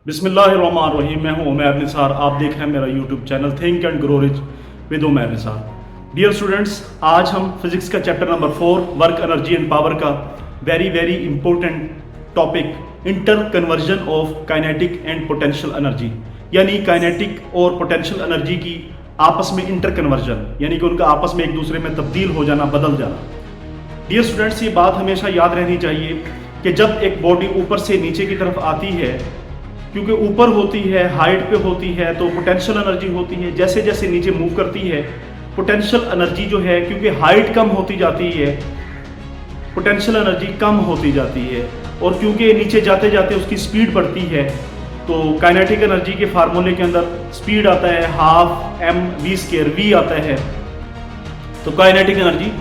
बिस्मिल्लाहिर्रहमानिर्रहीम। मैं हूं उमैर निसार। आप देख रहे हैं मेरा YouTube channel think and grow rich with Umair Nisar. Dear students, आज हम फिजिक्स का chapter number 4 work energy and power का very important topic inter conversion of kinetic and potential energy, यानी काइनेटिक और पोटेंशियल एनर्जी की आपस में इंटर कन्वर्जन, यानी कि उनका आपस में एक दूसरे में तब्दील हो जाना, बदल जाना। डियर स्टूडेंट्स, ये बात हमेशा याद रहनी चाहिए कि जब एक बॉडी ऊपर से नीचे की तरफ आती है, क्योंकि ऊपर होती है, हाइट पे होती है, तो पोटेंशियल एनर्जी होती है। जैसे जैसे नीचे मूव करती है, पोटेंशियल एनर्जी जो है, क्योंकि हाइट कम होती जाती है, पोटेंशियल एनर्जी कम होती जाती है, और क्योंकि नीचे जाते जाते उसकी स्पीड बढ़ती है, तो काइनेटिक एनर्जी के फार्मूले के अंदर स्पीड आता है half m v square, v आता है, तो काइनेटिक एनर्जी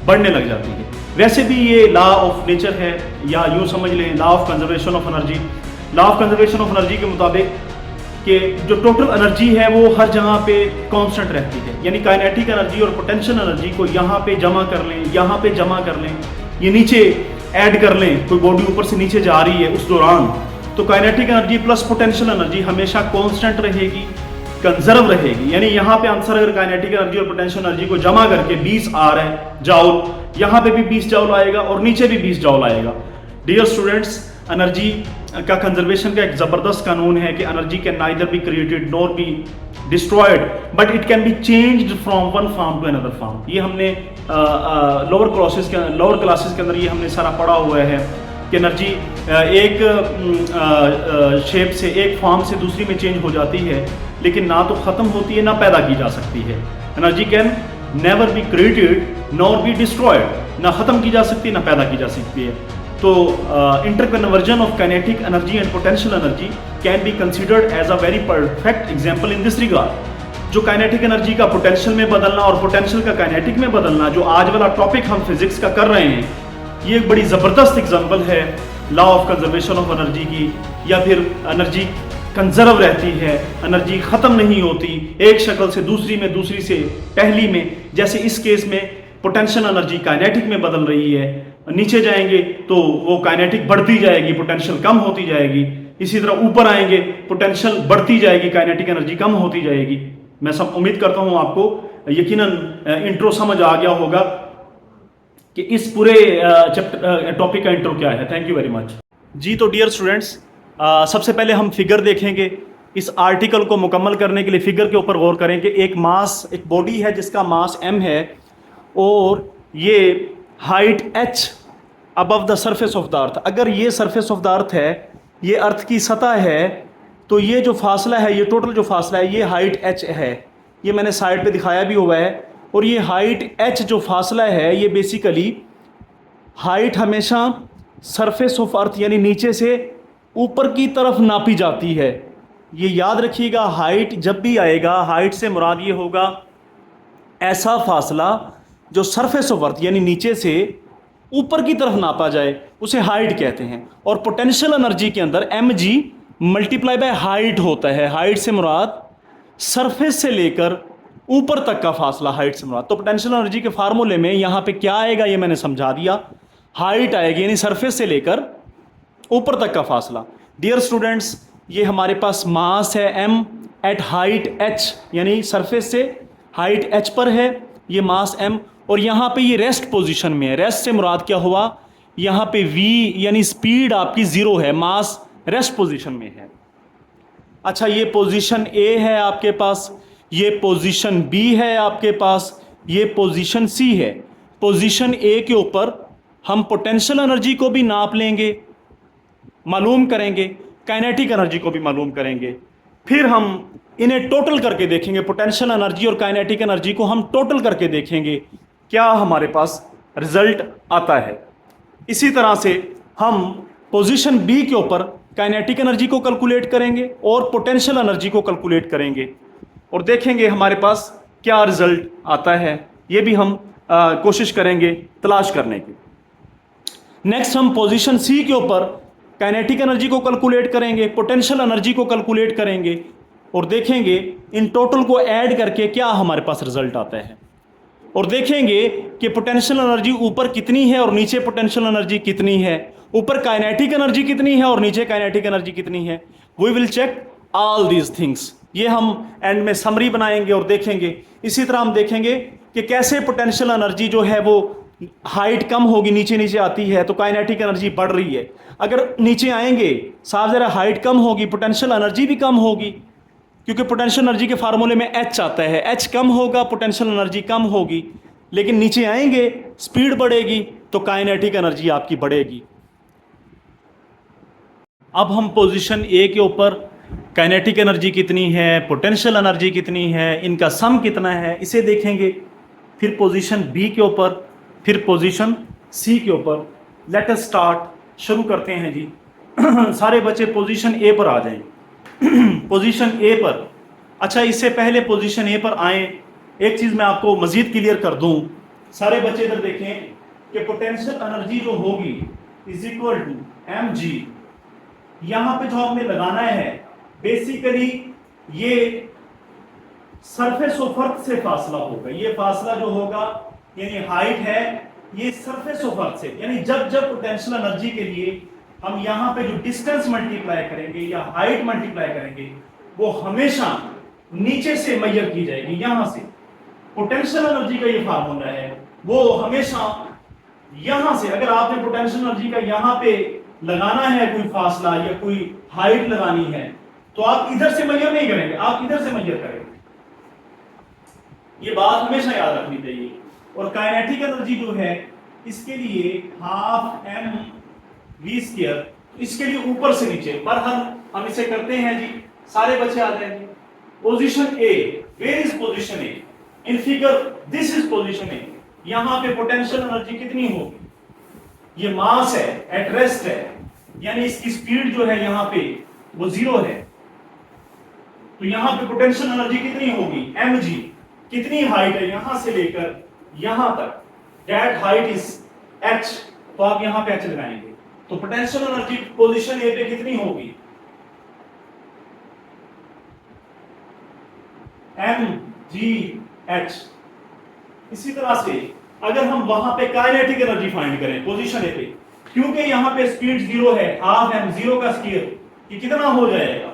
बढ़ने लग जाती है। वैसे भी ये लॉ ऑफ नेचर है, या यूँ समझ लें law of conservation of energy. Law of conservation of energy के मुताबिक कि जो टोटल एनर्जी है वो हर जगह पे कांस्टेंट रहती है, यानी काइनेटिक एनर्जी और पोटेंशियल एनर्जी को यहाँ पे जमा कर लें, यहाँ पे जमा कर लें, ये नीचे ऐड कर लें, कोई बॉडी ऊपर से नीचे जा रही है उस दौरान, तो kinetic energy plus potential energy हमेशा कांस्टेंट रहेगी, कंजर्व रहेगी। यानी यहाँ पे आंसर अगर काइनेटिक एनर्जी और पोटेंशियल एनर्जी को जमा करके 20 आ रहा है जाउल, यहाँ पे भी 20 जाउल आएगा और नीचे भी 20 जाउल आएगा। डियर स्टूडेंट्स, एनर्जी का कंजर्वेशन का एक ज़बरदस्त कानून है कि energy can neither be created nor be destroyed, but it can be changed from one form to another form. ये हमने लोअर क्लासेस के अंदर ये हमने सारा पढ़ा हुआ है कि एनर्जी एक शेप से, एक फॉर्म से दूसरी में चेंज हो जाती है, लेकिन ना तो ख़त्म होती है ना पैदा की जा सकती है। Energy can never be created nor be destroyed, ना ख़त्म की जा सकती है ना पैदा की जा सकती है। तो inter conversion of kinetic energy and potential energy can be considered as a very perfect example in this regard. जो काइनेटिक एनर्जी का पोटेंशियल में बदलना और पोटेंशियल का काइनेटिक में बदलना, जो आज वाला टॉपिक हम फिजिक्स का कर रहे हैं, ये एक बड़ी ज़बरदस्त एग्जांपल है law of conservation of energy की। या फिर एनर्जी कंजर्व रहती है, एनर्जी ख़त्म नहीं होती एक शक्ल से दूसरी में, दूसरी से पहली में। जैसे इस केस में पोटेंशियल एनर्जी काइनेटिक में बदल रही है, नीचे जाएंगे तो वो काइनेटिक बढ़ती जाएगी, पोटेंशियल कम होती जाएगी। इसी तरह ऊपर आएंगे, पोटेंशियल बढ़ती जाएगी, काइनेटिक एनर्जी कम होती जाएगी। मैं सब उम्मीद करता हूँ आपको यकीनन इंट्रो समझ आ गया होगा कि इस पूरे टॉपिक का इंट्रो क्या है। थैंक यू वेरी मच जी। तो डियर स्टूडेंट्स, सबसे पहले हम फिगर देखेंगे। इस आर्टिकल को मुकम्मल करने के लिए फिगर के ऊपर गौर करें कि एक मास, एक बॉडी है जिसका मास m है, और ये height h above the surface of the earth. अगर ये सरफेस ऑफ द अर्थ है, ये अर्थ की सतह है, तो ये जो फासला है, ये टोटल जो फासला है, ये हाइट h है। ये मैंने साइड पे दिखाया भी हुआ है। और ये हाइट h जो फासला है, ये बेसिकली हाइट हमेशा सरफेस ऑफ अर्थ यानी नीचे से ऊपर की तरफ नापी जाती है। ये याद रखिएगा, हाइट जब भी आएगा, हाइट से मुराद ये होगा ऐसा फासला जो सरफेस ऑफ अर्थ यानी नीचे से ऊपर की तरफ नापा जाए, उसे हाइट कहते हैं। और पोटेंशियल एनर्जी के अंदर mg मल्टीप्लाई बाय हाइट होता है। हाइट से मुराद सरफेस से लेकर ऊपर तक का फासला, हाइट से मुराद। तो पोटेंशियल एनर्जी के फार्मूले में यहाँ पे क्या आएगा ये मैंने समझा दिया, हाइट आएगी, यानी सरफेस से लेकर ऊपर तक का फासला। डियर स्टूडेंट्स, ये हमारे पास मास है m एट हाइट h, यानी सरफेस से हाइट h पर है ये मास m, और यहाँ पे ये रेस्ट पोजीशन में है। रेस्ट से मुराद क्या हुआ, यहाँ पे v यानी स्पीड आपकी 0 है, मास रेस्ट पोजीशन में है। अच्छा, ये पोजीशन A है आपके पास, ये पोजीशन B है आपके पास, ये पोजीशन C है। पोजीशन A के ऊपर हम पोटेंशियल एनर्जी को भी नाप लेंगे, मालूम करेंगे, काइनेटिक एनर्जी को भी मालूम करेंगे। फिर हम इन्हें टोटल करके देखेंगे, पोटेंशियल एनर्जी और काइनेटिक एनर्जी को हम टोटल करके देखेंगे, क्या हमारे पास रिजल्ट आता है। इसी तरह से हम पोजीशन बी के ऊपर काइनेटिक एनर्जी को कैलकुलेट करेंगे और पोटेंशियल एनर्जी को कैलकुलेट करेंगे, और देखेंगे हमारे पास क्या रिजल्ट आता है। ये भी हम कोशिश करेंगे तलाश करने की। नेक्स्ट हम पोजीशन सी के ऊपर काइनेटिक एनर्जी को कैलकुलेट करेंगे, पोटेंशियल एनर्जी को कैलकुलेट करेंगे, और देखेंगे इन टोटल को ऐड करके क्या हमारे पास रिजल्ट आता है। और देखेंगे कि पोटेंशियल एनर्जी ऊपर कितनी है और नीचे पोटेंशियल एनर्जी कितनी है, ऊपर काइनेटिक एनर्जी कितनी है और नीचे काइनेटिक एनर्जी कितनी है। We will check all these things. ये हम एंड में समरी बनाएंगे और देखेंगे। इसी तरह हम देखेंगे कि कैसे पोटेंशियल एनर्जी जो है वो हाइट कम होगी, नीचे नीचे आती है तो काइनेटिक एनर्जी बढ़ रही है। अगर नीचे आएंगे साफ ज़रा हाइट कम होगी, पोटेंशियल एनर्जी भी कम होगी, क्योंकि पोटेंशियल एनर्जी के फार्मूले में एच आता है। एच कम होगा, पोटेंशियल एनर्जी कम होगी। लेकिन नीचे आएंगे स्पीड बढ़ेगी तो काइनेटिक एनर्जी आपकी बढ़ेगी। अब हम पोजीशन ए के ऊपर काइनेटिक एनर्जी कितनी है, पोटेंशियल एनर्जी कितनी है, इनका सम कितना है, इसे देखेंगे। फिर पोजीशन बी के ऊपर, फिर पोजीशन सी के ऊपर। लेट अस स्टार्ट, शुरू करते हैं जी। सारे बच्चे पोजीशन ए पर आ जाएं। पोजीशन ए पर। अच्छा, इससे पहले पोजीशन ए पर आए, एक चीज़ मैं आपको मजीद क्लियर कर दूं। सारे बच्चे इधर देखें कि पोटेंशियल एनर्जी जो होगी is equal to m g. यहाँ पे जो हमने लगाना है बेसिकली ये सरफेस ऑफ अर्थ से फासला होगा। ये फासला जो होगा यानी हाइट है, ये सरफेस ऑफ अर्थ से, यानी जब जब पोटेंशियल एनर्जी के लिए हम यहाँ पे जो डिस्टेंस मल्टीप्लाई करेंगे या हाइट मल्टीप्लाई करेंगे वो हमेशा नीचे से मेजर की जाएगी। यहाँ से पोटेंशियल एनर्जी का ये फार्मूला है, वो हमेशा यहाँ से, अगर आपने पोटेंशियल एनर्जी का यहाँ पे लगाना है कोई फासला या कोई हाइट लगानी है तो आप इधर से मेजर नहीं करेंगे, आप इधर से मेजर करेंगे। ये बात हमेशा याद रखनी चाहिए। और काइनेटिक एनर्जी जो है इसके लिए हाफ एम वी स्क्वायर, इसके लिए ऊपर से नीचे पर हम इसे करते हैं जी। सारे बच्चे आ जाएंगे। Position a, where is position a in figure, this is position a. यहां पे पोटेंशियल एनर्जी कितनी होगी, ये मास है, एट रेस्ट है, यानी इसकी स्पीड जो है यहां पे वो जीरो है। तो यहां पे पोटेंशियल एनर्जी कितनी होगी, एम जी। कितनी हाइट है यहां से लेकर यहां तक, दैट हाइट इज एच। तो आप यहां पे एच लगाएंगे तो पोटेंशियल एनर्जी पोजीशन ए पे कितनी होगी, एम जी एच। इसी तरह से अगर हम वहां पे काइनेटिक एनर्जी फाइंड करें पोजीशन ए पे, क्योंकि यहां पे स्पीड जीरो है, हाफ एम जीरो का स्क्वायर, ये कितना हो जाएगा,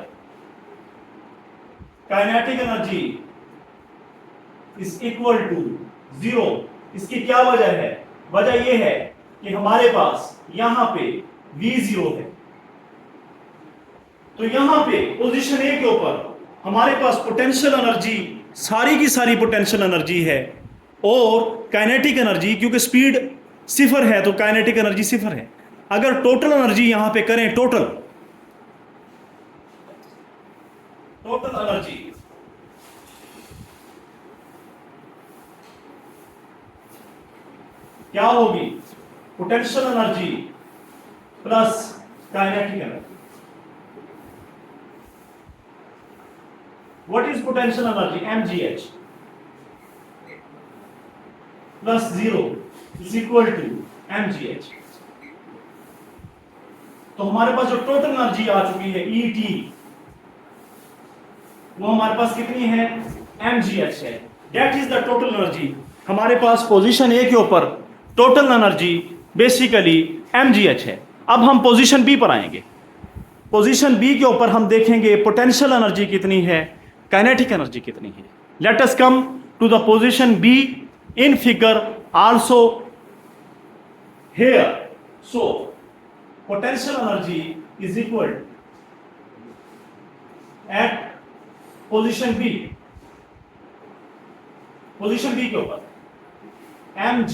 kinetic energy is equal to zero. इसकी क्या वजह है, वजह यह है कि हमारे पास यहां पे v जीरो है। तो यहां पे पोजीशन ए के ऊपर हमारे पास पोटेंशियल एनर्जी, सारी की सारी पोटेंशियल एनर्जी है और काइनेटिक एनर्जी, क्योंकि स्पीड सिफर है तो काइनेटिक एनर्जी सिफर है। अगर टोटल एनर्जी यहां पे करें, टोटल एनर्जी क्या होगी, potential energy plus kinetic energy. What is potential energy, mgh plus zero is equal to mgh। तो हमारे पास जो टोटल एनर्जी आ चुकी है ET, वो हमारे पास कितनी है, mgh है। That is the total energy. हमारे पास पोजीशन ए के ऊपर टोटल एनर्जी बेसिकली mgh है। अब हम पोजीशन बी पर आएंगे। पोजीशन बी के ऊपर हम देखेंगे पोटेंशियल एनर्जी कितनी है, काइनेटिक एनर्जी कितनी है। Let us come to the position B in figure also here. So potential energy is equal at position B, position B के ऊपर mg।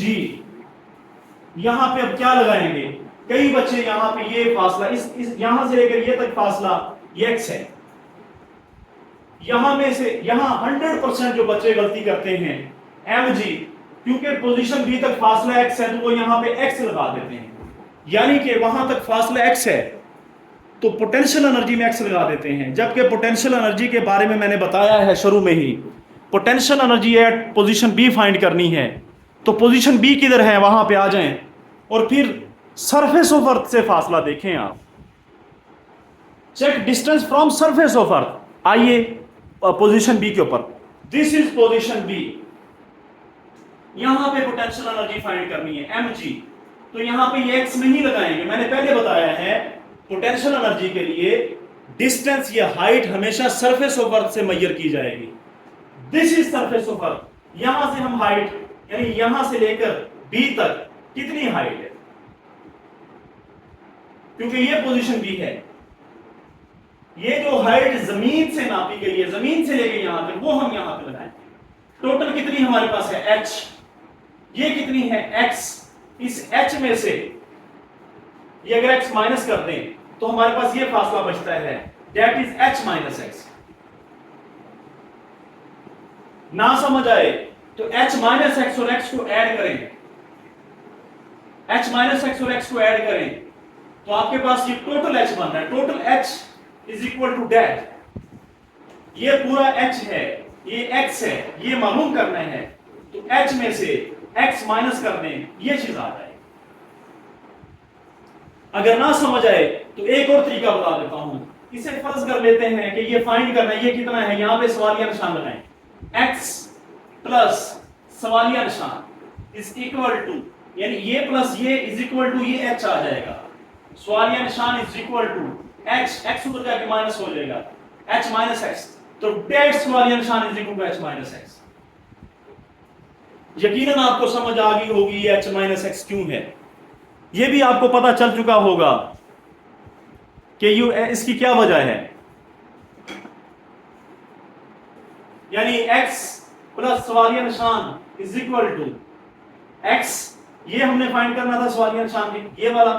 यहां पे अब क्या लगाएंगे, कई बच्चे यहां पे ये फासला इस यहां से लेकर ये तक फासला ये x है। यहां में से यहां 100% जो बच्चे गलती करते हैं mg, क्योंकि पोजीशन बी तक फासला x है तो वो यहां पे x लगा देते हैं, यानी कि वहां तक फासला x है तो पोटेंशियल एनर्जी में x लगा देते हैं। जबकि पोटेंशियल एनर्जी के बारे में मैंने बताया है शुरू में ही, potential energy at position b find करनी है तो पोजीशन बी किधर है, वहां पे आ जाएं और फिर सरफेस ऑफ अर्थ से फासला देखें आप। Check distance from surface of earth. आइए पोजीशन बी के ऊपर, दिस इज पोजीशन बी। यहां पे पोटेंशियल एनर्जी फाइंड करनी है mg, तो यहां पे ये x नहीं लगाएंगे। मैंने पहले बताया है पोटेंशियल एनर्जी के लिए डिस्टेंस या हाइट हमेशा सरफेस ऑफ अर्थ से मेजर की जाएगी। दिस इज सरफेस ऑफ अर्थ, यहां से हम हाइट यानी यहां से लेकर b तक कितनी हाइट है, क्योंकि ये पोजीशन b है, ये जो हाइट जमीन से नापी गई है, जमीन से लेकर यहां तक, वो हम यहां पे लगाएंगे। टोटल कितनी हमारे पास है h, ये कितनी है x, इस h में से ये अगर x माइनस कर दें तो हमारे पास ये फासला बचता है, that is h minus x। ना समझ आए तो h माइनस x और x को ऐड करें, h माइनस x और x को ऐड करें तो आपके पास ये टोटल h बन रहा है। Total h is equal to that, ये पूरा h है, ये x है, ये मालूम करना है, तो h में से x माइनस कर दें, ये चीज आ जाए। अगर ना समझ आए तो एक और तरीका बता देता हूं, इसे फर्ज कर लेते हैं कि ये फाइंड करना है, ये कितना है, यहां पे सवालिया निशान लगाएं, x प्लस सवालिया निशान इज इक्वल टू, यानी ये प्लस ये इज इक्वल टू ये h आ जाएगा, सवालिया निशान is equal to h, x ऊपर जाके माइनस हो जाएगा, h माइनस x, तो डेट सवालिया निशान is equal to h minus x। यकीनन आपको समझ आ गई होगी ये h माइनस x क्यों है, ये भी आपको पता चल चुका होगा कि इसकी क्या वजह है, यानी x प्लस सवालिया निशान इज इक्वल टू x, ये हमने फाइंड करना था सवालिया निशान की, ये वाला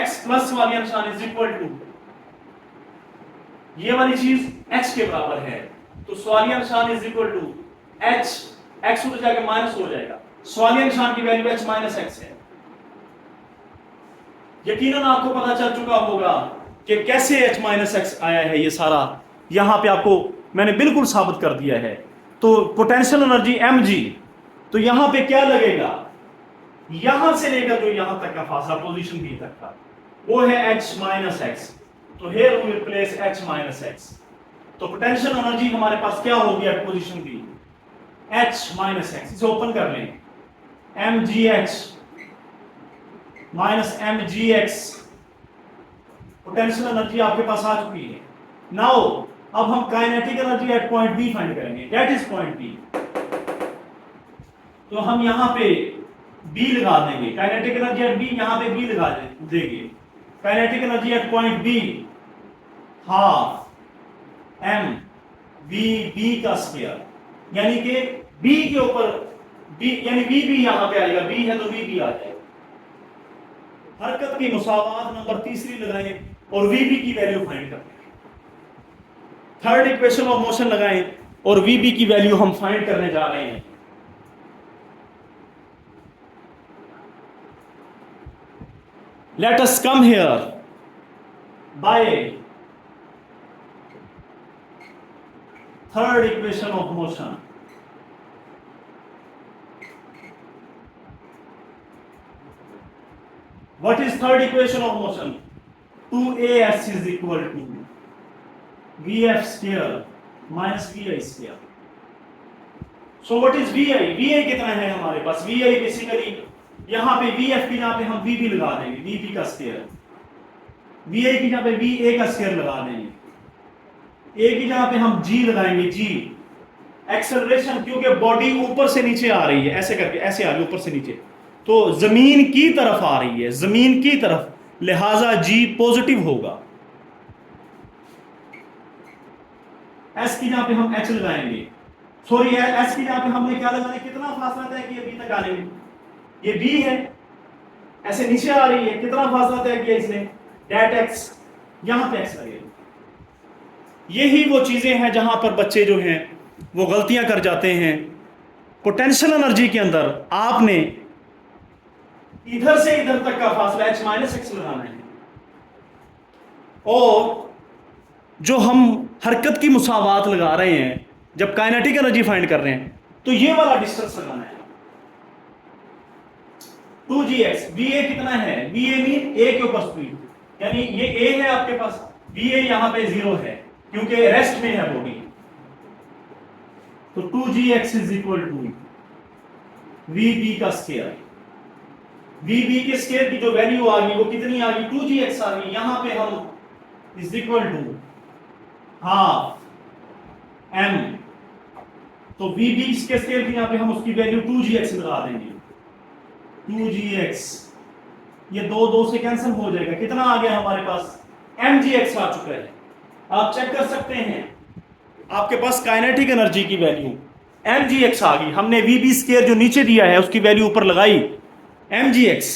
x प्लस सवालिया निशान इज इक्वल टू ये वाली चीज h के बराबर है, तो सवालिया निशान is equal to h, x उधर जाके माइनस हो जाएगा, सवालिया निशान की वैल्यू h माइनस x है। यकीनन आपको पता चल चुका होगा कि कैसे h माइनस x आया है, ये सारा यहां पे आपको मैंने बिल्कुल साबित कर दिया है। तो पोटेंशियल एनर्जी mg, तो यहां पे क्या लगेगा, यहां से लेकर जो यहां तक का फासला पोजीशन b तक का, वो है h माइनस x, तो here we will place h minus x, तो पोटेंशियल एनर्जी हमारे पास क्या होगी at position b, h minus x, इसे ओपन कर लें, mgh minus mgx, potential energy आपके पास आ चुकी है। नाउ अब हम kinetic energy at point B find करेंगे, दैट इज पॉइंट बी, तो हम यहां पे b लगा देंगे, काइनेटिक एनर्जी एट b, यहां पे b लगा देंगे, kinetic energy at point b half m v b का स्क्वायर, यानी कि b के ऊपर b, यानी v भी यहां पे आएगा, b है तो v भी आ जाएगा। हरकत की मुसावात नंबर तीसरी लगाएं और vb की वैल्यू फाइंड करें, थर्ड इक्वेशन ऑफ मोशन लगाएं और vb की वैल्यू हम फाइंड करने जा रहे हैं। Late us come here by third equation of motion, what is third equation of motion, 2as is equal to vf square minus vi square। so what is vi, vi कितना है हमारे पास, vi basically यहां पे vf की जगह पे हम vb लगा देंगे, vb का स्क्वायर, vi की जगह पे va का स्क्वायर लगा देंगे, a की जगह पे हम g लगाएंगे, g एक्सेलरेशन, क्योंकि बॉडी ऊपर से नीचे आ रही है, ऐसे करके ऐसे आ रही है ऊपर से नीचे, तो जमीन की तरफ आ रही है, जमीन की तरफ, लिहाजा g पॉजिटिव होगा। s की जगह पे हम h लगाएंगे, सॉरी s की जगह पे हमने क्या लगाना है, कितना फासला तय किया b तक आने में, ये b है, ऐसे नीचे आ रही है, कितना फासला तय किया इसने, डेट x, यहां पे x लगेगा। यही वो चीजें हैं जहां पर बच्चे जो हैं वो गलतियां कर जाते हैं। पोटेंशियल एनर्जी के अंदर आपने इधर से इधर तक का फासला h माइनस x लगाना है, और जो हम हरकत की मुसावात लगा रहे हैं जब काइनेटिक एनर्जी फाइंड कर रहे हैं, तो ये वाला डिस्टेंस लगाना है 2gx। va कितना है, va मीन a के ऊपर स्पीड, यानी ये a है आपके पास, va यहां पे 0 है क्योंकि रेस्ट में है बॉडी, तो 2gx is equal to v b का स्केयर। वी बी के स्केयर की जो वैल्यू आ गई वो कितनी आ गई, 2gx आ गई। यहां पे हम is equal to half m, तो वी बी के स्केयर की यहां पे हम उसकी वैल्यू 2gx लगा देंगे। 2gx, ये दो दो से कैंसिल हो जाएगा, कितना आ गया हमारे पास, mgx आ चुका है। आप चेक कर सकते हैं आपके पास काइनेटिक एनर्जी की वैल्यू mgx आ गई। हमने वी बी स्केयर जो नीचे दिया है उसकी वैल्यू ऊपर लगाई mgx।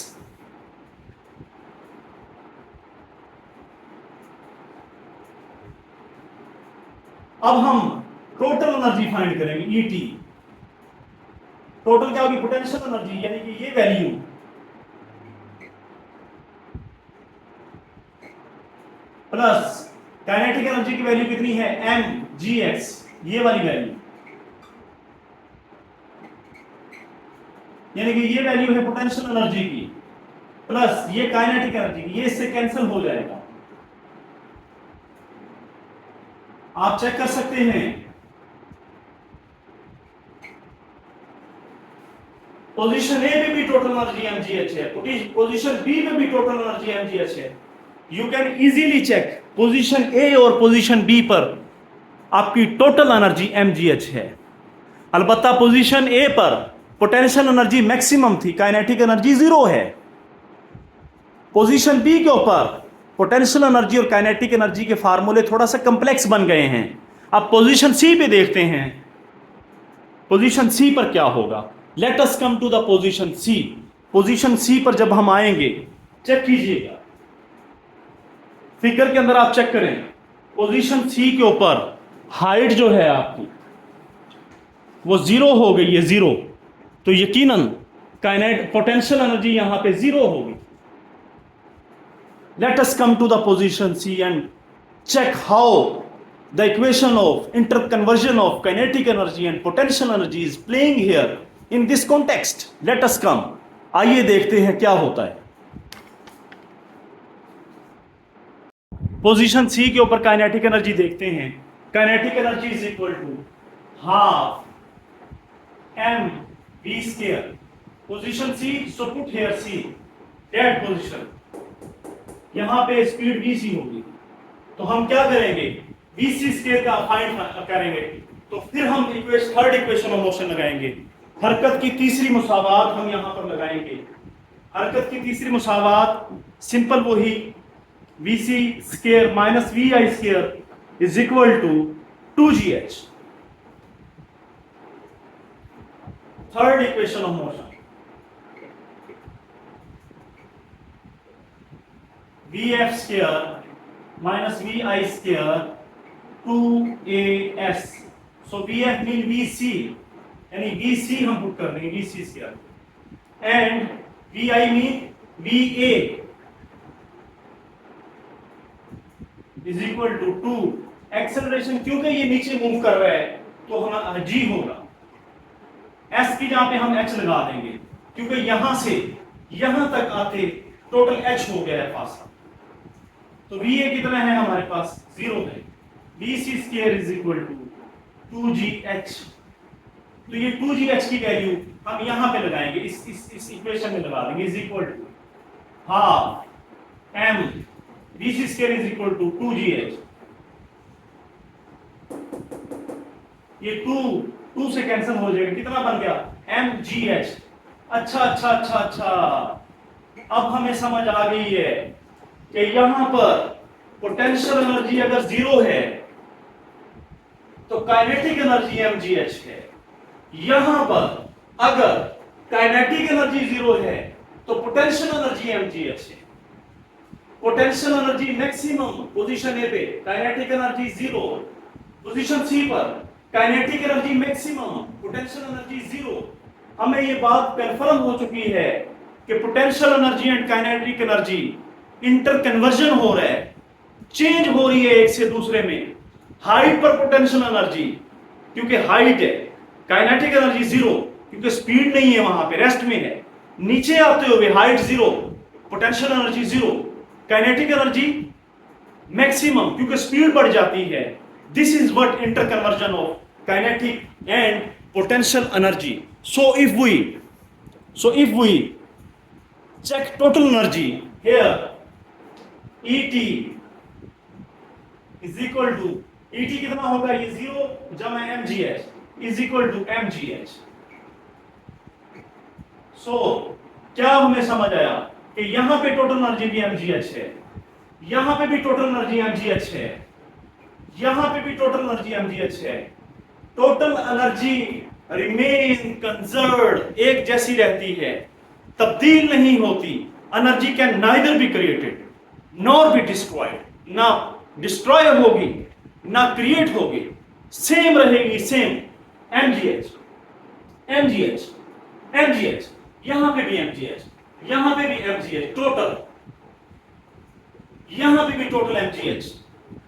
अब हम टोटल एनर्जी फाइंड करेंगे, ET। टोटल क्या होगी, पोटेंशियल एनर्जी, यानी कि ये वैल्यू प्लस काइनेटिक एनर्जी की वैल्यू कितनी है, mgx, ये वाली वैल्यू, यानी कि ये वैल्यू है पोटेंशियल एनर्जी की प्लस ये काइनेटिक एनर्जी की, ये इससे कैंसिल हो जाएगा। आप चेक कर सकते हैं पोजीशन ए में भी टोटल एनर्जी mgh है, पोजीशन बी में भी टोटल एनर्जी mgh है। You can easily check position a और पोजीशन बी पर आपकी टोटल एनर्जी mgh है। अलबत्ता पोजीशन ए पर पोटेंशियल एनर्जी मैक्सिमम थी, काइनेटिक एनर्जी 0 है। पोजीशन बी के ऊपर पोटेंशियल एनर्जी और काइनेटिक एनर्जी के फार्मूले थोड़ा सा कॉम्प्लेक्स बन गए हैं। अब पोजीशन सी पे देखते हैं, पोजीशन सी पर क्या होगा। Let us come to the position c. Position c पर जब हम आएंगे, चेक कीजिएगा फिगर के अंदर, आप चेक करें पोजीशन सी के ऊपर हाइट जो है आपकी वो 0 हो गई है, 0, तो यकीनन काइनेट पोटेंशियल एनर्जी यहां पे 0 होगी। Let us come to the position c and check how the equation of interconversion of kinetic energy and potential energy is playing here in this context. Let us come, आइए देखते हैं क्या होता है। Position सी के ऊपर काइनेटिक एनर्जी देखते हैं। Kinetic energy is equal to half m v square. Position C, so put here C, that position, यहां पे स्पीड वी सी होगी, तो हम क्या करेंगे, वी सी स्क्वायर का फाइंड करेंगे, तो फिर हम थर्ड इक्वेशन ऑफ मोशन लगाएंगे। हरकत की तीसरी मुसावात हम यहां पर लगाएंगे। हरकत की तीसरी मुसावात सिंपल वही, v c square minus v i square is equal to 2gh। Third equation of motion, v f square minus v i square 2as। So v f mean v c, यानी वी सी हम put कर देंगे, v c square, and v i mean v a is equal to 2। Acceleration क्योंकि ये नीचे move कर रहा है तो हमारा g होगा, s की जहां पे हम h लगा देंगे, क्योंकि यहां से यहां तक आते टोटल h हो गया है फासला। तो va कितना है हमारे पास, 0 है। vc square is equal to 2gh। तो ये 2gh की वैल्यू हम यहां पे लगाएंगे, इस इक्वेशन में लगा देंगे, is equal to half m vc square is equal to 2gh। ये 2 से कैंसिल हो जाएगा, कितना बन गया, mgh। अच्छा, अब हमें समझ आ गई है कि यहां पर पोटेंशियल एनर्जी अगर 0 है तो काइनेटिक एनर्जी mgh है। यहां पर अगर काइनेटिक एनर्जी 0 है तो पोटेंशियल एनर्जी mgh है। Potential energy maximum position A पे, काइनेटिक एनर्जी 0। पोजीशन सी पर kinetic energy maximum, potential energy 0। हमें ये बात कंफर्म हो चुकी है कि potential energy and kinetic energy interconversion हो रहा है, चेंज हो रही है एक से दूसरे में। हाइट पर पोटेंशियल एनर्जी, क्योंकि हाइट है, काइनेटिक एनर्जी 0 क्योंकि स्पीड नहीं है, वहां पे रेस्ट में है। नीचे आते हुए height 0, potential energy 0, kinetic energy maximum क्योंकि स्पीड बढ़ जाती है। This is what interconversion of kinetic and potential energy. So if we So if we check total energy here, ET is equal to, ET कितना होगा, ये 0 जमा mgh is equal to mgh. So क्या हमें समझ आया कि यहां पे टोटल एनर्जी भी mgh है, यहां पे भी टोटल एनर्जी mgh है, यहां पे भी टोटल एनर्जी mgh है. टोटल एनर्जी रिमेन कंजर्व्ड, एक जैसी रहती है, तब्दील नहीं होती. Energy can neither be created nor be destroyed, ना डिस्ट्रॉय होगी ना क्रिएट होगी, सेम रहेगी, सेम mgh mgh mgh, यहां पे भी mgh, यहां पे भी mgh, टोटल यहां पे भी total mgh,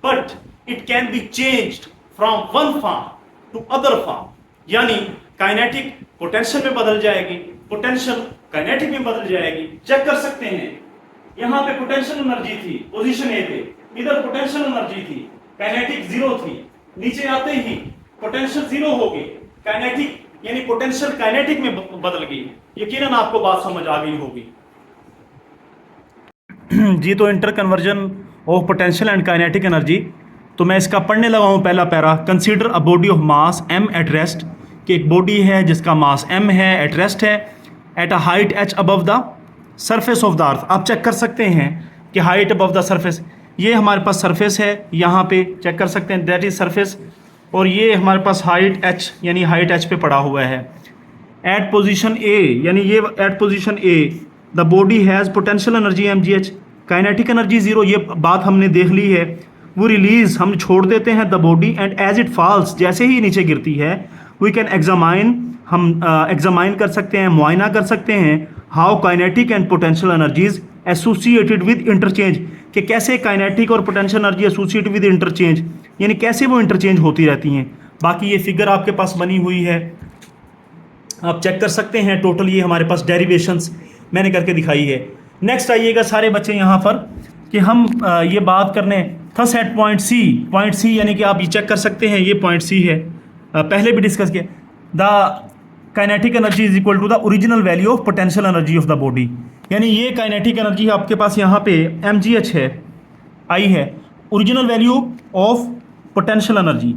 but it can be changed from one form to other form. यानी काइनेटिक पोटेंशियल में बदल जाएगी, पोटेंशियल काइनेटिक में बदल जाएगी. चेक कर सकते हैं, यहां पे पोटेंशियल एनर्जी थी पोजीशन ए पे, इधर पोटेंशियल एनर्जी थी, काइनेटिक 0 थी, नीचे आते ही पोटेंशियल 0 हो गई, काइनेटिक यानी पोटेंशियल काइनेटिक में बदल गई. यकीनन आपको बात समझ आ गई होगी. जी, तो inter conversion of potential and kinetic energy, तो मैं इसका पढ़ने लगा हूँ पहला para. Consider a body of mass m at rest, कि एक बॉडी है जिसका मास m है, एट रेस्ट है, at a height h above the surface of the earth. आप चेक कर सकते हैं कि हाइट अबव द सरफेस, ये हमारे पास सरफेस है, यहाँ पे चेक कर सकते हैं दैट इज सरफेस, और ये हमारे पास हाइट h यानी हाइट h पे पड़ा हुआ है. एट पोजीशन A, यानी ये at position A the body has potential energy mgh, kinetic energy 0, ये बात हमने देख ली है. वो रिलीज हम छोड़ देते हैं the body, and as it falls, जैसे ही नीचे गिरती है, वी कैन एग्जामाइन, हम एग्जामाइन कर सकते हैं, मुआयना कर सकते हैं, how kinetic and potential energies associated with interchange, कि कैसे काइनेटिक और potential energy associate with interchange, यानी कैसे वो इंटरचेंज होती रहती हैं. बाकी ये फिगर आपके पास बनी हुई है, आप चेक कर सकते हैं. टोटल ये हमारे पास डेरिवेशंस मैंने करके दिखाई है. नेक्स्ट आइएगा सारे बच्चे यहाँ पर कि हम ये बात करने थस एट पॉइंट सी, यानी कि आप ये चेक कर सकते हैं, ये पॉइंट सी है, पहले भी डिस्कस किया. The kinetic energy is equal to the original value of potential energy of the body, यानी ये काइनेटिक एनर्जी आपके पास यहाँ पे mgh है, आई है, original value of potential energy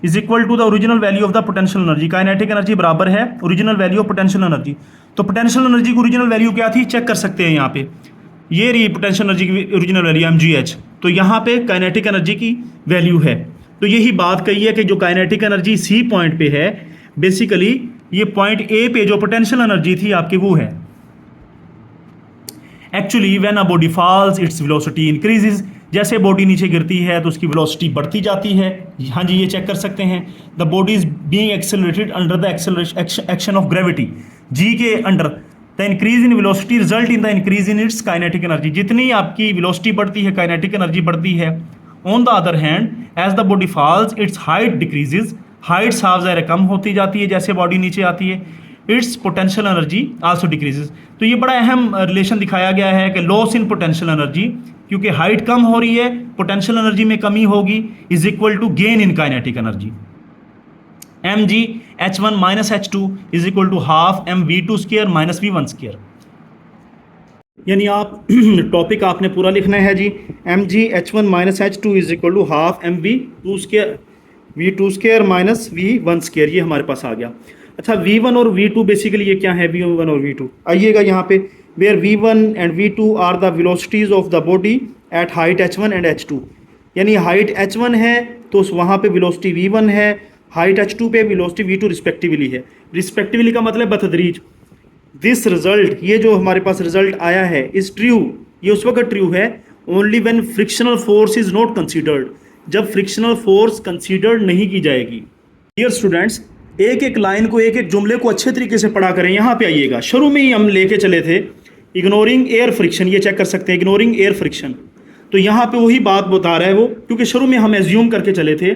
is equal to the original value of the potential energy. Kinetic energy बराबर है original value of potential energy. तो पोटेंशियल एनर्जी की ओरिजिनल वैल्यू क्या थी, चेक कर सकते हैं यहाँ पे, ये रही पोटेंशियल एनर्जी की ओरिजिनल वैल्यू mgh, तो यहाँ पे काइनेटिक एनर्जी की वैल्यू है. तो यही बात कही है कि जो काइनेटिक एनर्जी सी पॉइंट पे है, बेसिकली ये पॉइंट ए पे जो पोटेंशियल एनर्जी थी आपकी वो है. Actually when a body falls its velocity increases, जैसे बॉडी नीचे गिरती है तो उसकी वेलोसिटी बढ़ती जाती है. हाँ जी, ये चेक कर सकते हैं. The body is being accelerated under the action of gravity, g के under. The increase in velocity result in the increase in its kinetic energy, जितनी आपकी वेलोसिटी बढ़ती है काइनेटिक एनर्जी बढ़ती है. On the other hand as the body falls its height decreases, height साफ ज़ाहिर कम होती जाती है जैसे बॉडी नीचे आती है. Its potential energy also decreases. तो ये बड़ा अहम रिलेशन दिखाया गया है कि लॉस इन पोटेंशियल एनर्जी, क्योंकि हाइट कम हो रही है, पोटेंशियल एनर्जी में कमी होगी, is equal to gain in kinetic energy. mg h1 minus h2 is equal to half mv2 square minus v1 square. यानी आप टॉपिक आपने पूरा लिखना है जी. mg h1 minus h2 is equal to half mv2 square v2 square minus v1 square, ये हमारे पास आ गया. अच्छा, v1 और v2 बेसिकली ये क्या है, v1 और v2, आइएगा यहाँ पे. Where v1 and v2 are the velocities of the body at height h1 and h2, यानी हाइट h1 है तो वहाँ पे वेलोसिटी v1 है, हाइट h2 पे वेलोसिटी v2 रिस्पेक्टिवली है. रिस्पेक्टिवली का मतलब बतदरीज. दिस रिजल्ट, ये जो हमारे पास रिजल्ट आया है, इज ट्रू, ये उस वक्त ट्रू है only when frictional force is not considered, जब फ्रिक्शनल फोर्स कंसीडर्ड नहीं की जाएगी. डियर स्टूडेंट्स, एक एक लाइन को, एक एक जुमले को अच्छे तरीके से पढ़ा करें. यहाँ पे आइएगा, शुरू में ही हम लेके चले थे इग्नोरिंग एयर फ्रिक्शन, ये चेक कर सकते हैं इग्नोरिंग एयर फ्रिक्शन. तो यहाँ पे वही बात बता रहा है वो, क्योंकि शुरू में हम एज्यूम करके चले थे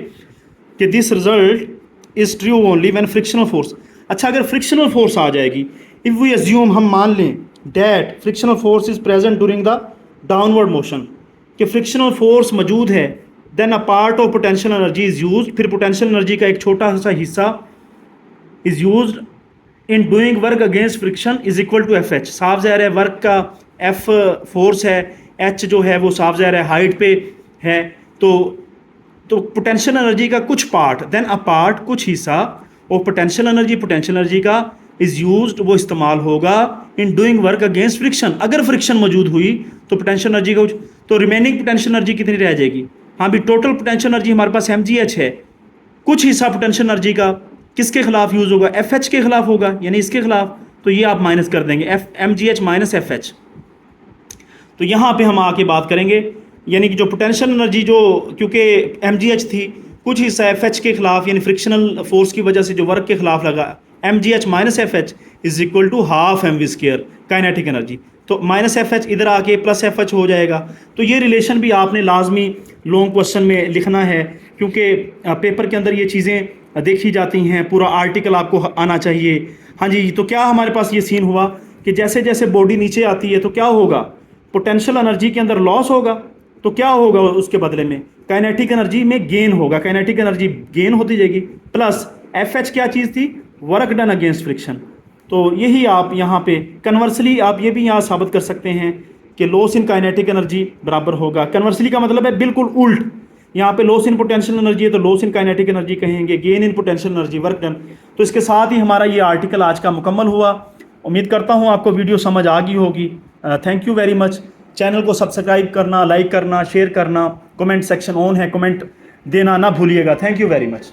कि this result is true only when frictional force. अच्छा, अगर फ्रिक्शनल फोर्स आ जाएगी, इफ वी एज्यूम, हम मान लें that frictional force is present during the downward motion, कि फ्रिक्शनल फोर्स मौजूद है, then a part of potential energy is used, फिर पोटेंशियल एनर्जी का एक छोटा सा हिस्सा is used in doing work against friction is equal to F H. साफ ज़ाहिर है वर्क का एफ फोर्स है, एच जो है वो साफ ज़ाहिर है हाइट पे है, तो पोटेंशियल एनर्जी का कुछ पार्ट देन अ पार्ट कुछ हिस्सा और पोटेंशियल एनर्जी का इज़ यूज्ड वो इस्तेमाल होगा इन डूइंग वर्क अगेंस्ट फ्रिक्शन। अगर फ्रिक्शन मौजूद हुई तो पोटेंशियल एनर्जी का तो रिमेनिंग पोटेंशियल एनर्जी कितनी रह जाएगी? हाँ भी टोटल पोटेंशियल एनर्जी हमारे पास mgh है, कुछ हिस्सा पोटेंशियल एनर्जी का किसके खिलाफ यूज़ होगा? FH के खिलाफ होगा, यानी इसके खिलाफ, तो ये आप माइनस कर देंगे mgh माइनस FH। तो यहाँ पे हम आके बात करेंगे यानी कि जो पोटेंशियल एनर्जी जो क्योंकि mgh थी कुछ हिस्सा FH के खिलाफ यानी फ्रिक्शनल फोर्स की वजह से जो वर्क के खिलाफ लगा, mgh minus FH is equal to half mv square kinetic energy. तो माइनस FH इधर आके प्लस FH हो जाएगा। तो ये रिलेशन भी आपने लाजमी लॉन्ग क्वेश्चन में लिखना है क्योंकि पेपर के अंदर ये चीज़ें देखी जाती हैं, पूरा आर्टिकल आपको आना चाहिए। हाँ जी, तो क्या हमारे पास ये सीन हुआ कि जैसे जैसे बॉडी नीचे आती है तो क्या होगा? पोटेंशियल एनर्जी के अंदर लॉस होगा, तो क्या होगा उसके बदले में? काइनेटिक एनर्जी में गेन होगा, काइनेटिक एनर्जी गेन होती जाएगी। प्लस FH क्या चीज़ थी? Work done against friction. तो यही आप यहाँ पे कन्वर्सली आप ये भी यहाँ साबित कर सकते हैं कि लॉस इन काइनेटिक एनर्जी बराबर होगा, कन्वर्सली का मतलब है बिल्कुल उल्ट, यहाँ पे लॉस इन पोटेंशियल एनर्जी है तो लॉस इन काइनेटिक एनर्जी कहेंगे, gain in potential energy work done. तो इसके साथ ही हमारा ये आर्टिकल आज का मुकम्मल हुआ। उम्मीद करता हूँ आपको वीडियो समझ आ गई होगी। Thank you very much. Channel को सब्सक्राइब करना, लाइक करना, शेयर करना, कमेंट सेक्शन ऑन है, कमेंट देना ना भूलिएगा। Thank you very much.